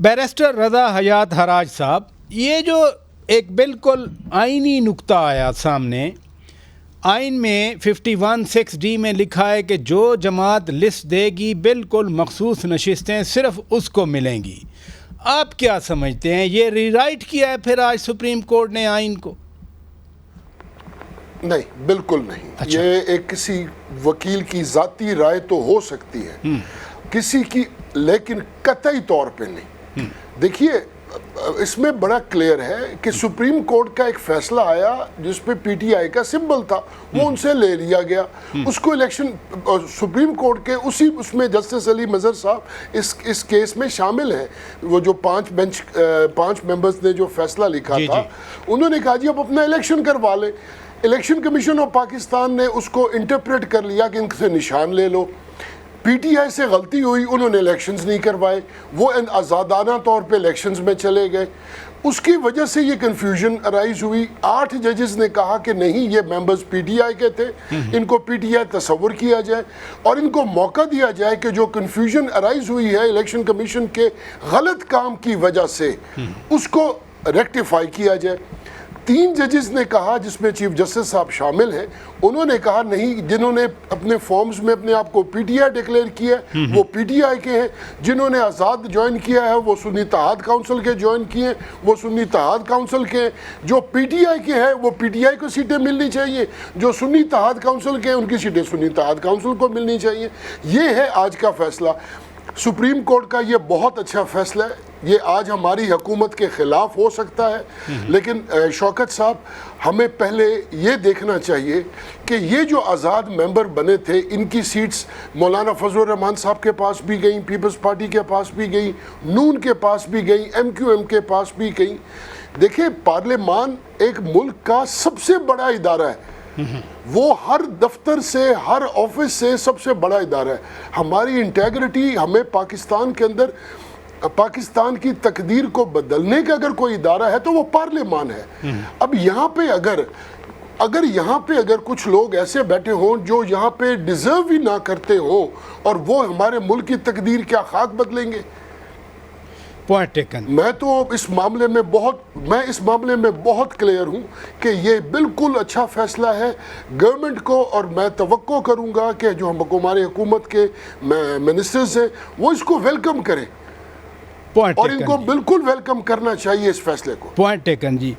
Barrister رضا حیات حراج صاحب، یہ جو ایک بالکل آئینی نکتہ آیا سامنے، آئین میں 51(6)D میں لکھا ہے کہ جو جماعت لسٹ دے گی بالکل مخصوص نشستیں صرف اس کو ملیں گی. آپ کیا سمجھتے ہیں، یہ ری رائٹ کیا ہے پھر آج سپریم کورٹ نے آئین کو؟ نہیں، بالکل نہیں. یہ ایک کسی وکیل کی ذاتی رائے تو ہو سکتی ہے کسی کی، لیکن قطعی طور پہ نہیں. دیکھیے، اس میں بڑا کلیئر ہے کہ سپریم کورٹ کا ایک فیصلہ آیا جس پہ پی ٹی آئی کا سمبل تھا، وہ ان سے لے لیا گیا. اس کو الیکشن سپریم کورٹ کے اس میں جسٹس علی مظہر صاحب اس کیس میں شامل ہیں. وہ جو 5 ممبرز نے جو فیصلہ لکھا تھا، انہوں نے کہا جی اب اپنا الیکشن کروا لیں. الیکشن کمیشن آف پاکستان نے اس کو انٹرپریٹ کر لیا کہ ان سے نشان لے لو. پی ٹی آئی سے غلطی ہوئی، انہوں نے الیکشنز نہیں کروائے، وہ آزادانہ طور پہ الیکشنز میں چلے گئے. اس کی وجہ سے یہ کنفیوژن ارائز ہوئی. 8 ججز نے کہا کہ نہیں، یہ ممبرز پی ٹی آئی کے تھے، ان کو پی ٹی آئی تصور کیا جائے اور ان کو موقع دیا جائے کہ جو کنفیوژن ارائز ہوئی ہے الیکشن کمیشن کے غلط کام کی وجہ سے، اس کو ریکٹیفائی کیا جائے. 3 ججز نے کہا، جس میں چیف جسٹس صاحب شامل ہیں، انہوں نے کہا نہیں، جنہوں نے اپنے فارمز میں اپنے آپ کو پی ٹی آئی ڈکلیئر کیا ہے وہ پی ٹی آئی کے ہیں، جنہوں نے آزاد جوائن کیا ہے وہ سنی اتحاد کونسل کے جوائن کیے ہیں، وہ سنی اتحاد کونسل کے ہیں. جو پی ٹی آئی کے ہیں وہ پی ٹی آئی کو سیٹیں ملنی چاہیے، جو سنی اتحاد کونسل کے ہیں ان کی سیٹیں سنی اتحاد کونسل کو ملنی چاہیے. یہ ہے آج کا فیصلہ. سپریم کورٹ کا یہ بہت اچھا فیصلہ ہے. یہ آج ہماری حکومت کے خلاف ہو سکتا ہے، لیکن شوکت صاحب، ہمیں پہلے یہ دیکھنا چاہیے کہ یہ جو آزاد ممبر بنے تھے، ان کی سیٹس مولانا فضل الرحمان صاحب کے پاس بھی گئیں، پیپلز پارٹی کے پاس بھی گئیں، نون کے پاس بھی گئیں، ایم کیو ایم کے پاس بھی گئیں. دیکھیں، پارلیمان ایک ملک کا سب سے بڑا ادارہ ہے. وہ ہر دفتر سے، ہر آفس سے سب سے بڑا ادارہ ہے. ہماری انٹیگریٹی، ہمیں پاکستان کے اندر پاکستان کی تقدیر کو بدلنے کا اگر کوئی ادارہ ہے تو وہ پارلیمان ہے. اب یہاں پہ اگر کچھ لوگ ایسے بیٹھے ہوں جو یہاں پہ ڈیزرو ہی نہ کرتے ہوں، اور وہ ہمارے ملک کی تقدیر کیا خاک بدلیں گے؟ Point taken. میں تو اس معاملے میں بہت کلیئر ہوں کہ یہ بالکل اچھا فیصلہ ہے گورنمنٹ کو، اور میں توقع کروں گا کہ جو ہماری حکومت کے منسٹرز ہیں وہ اس کو ویلکم کریں، اور ان کو بالکل ویلکم کرنا چاہیے اس فیصلے کو. پوائنٹ ٹیکن جی.